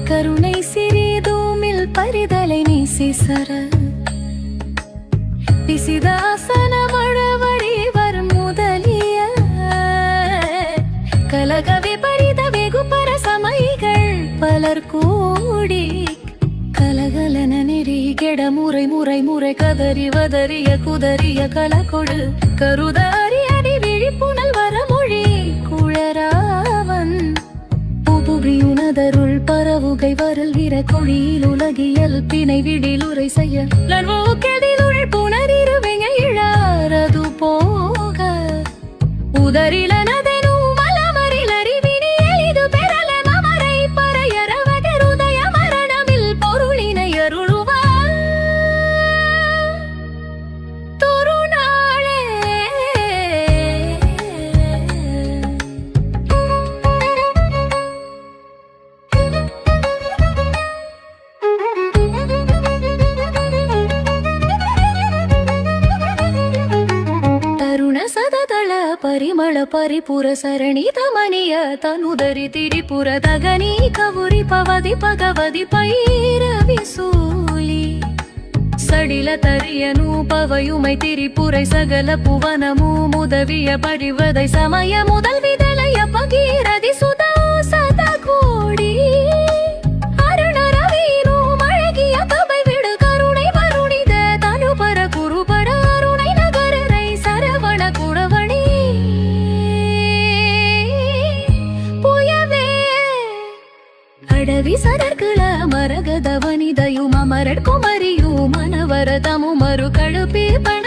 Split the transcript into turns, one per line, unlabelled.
கருணை சிறிதூமில் பரிதலை நீசிசர பிசிதாசன மழவடி வரும் முதலிய கலக விபரித வெகுபர சமைகள் பலர் கூடி கலகலன நெறி கெட முறை முறை முறை கதறி வதறிய குதறிய கலகொடு கருதாரி அடி விழிப்புணல் வரமொழி குழராவன் புபுகியுனதருள் பரவுகை வரல் விர கொழியில் உலகியல் பிணை விடில் உரை செய்ய லர்வோக்கெதிலுள் புனரிருவெங்க இழாரது போக உதரிலனதெனு மலமரில் அறிவினி எளிது பெறல மமரை பறையரவகருதய மரணமில் பொருளினை அருளுவார் தொருநாளே. ಪರಿಮಳ ಪರಿಪುರ ಸರಣಿ ತಮನಿಯ ತನುದರಿ ತಿರಿಪುರ ತಗನಿ ಕವುರಿ ಪವದಿ ಪಗವದಿ ಪೈರವಿಸೂಲಿ ಸಡಿಲ ತರಿಯನು ಪವಯುಮೈ ತಿರಿಪುரை ಸಗಲ ಪುವನಮು ಮುದವಿಯ ಪರಿವದೈ ಸಮಯ முதல் விதலைய பகீரதி சுதா சத கோடி அருணரவீனு மழகிய கபை விடு கருணை வருணித தனுபர குருபர அருணை நகரரை சரவண குடவணி ಅಡವಿ ಸದರ್ಗಳ ಮರಗದ ವನಿದಯು ಮಮರಡ್ ಕುಮರಿಯು ಮನವರ ತಮು ಮರು ಕಳುಪಿ ಬಣ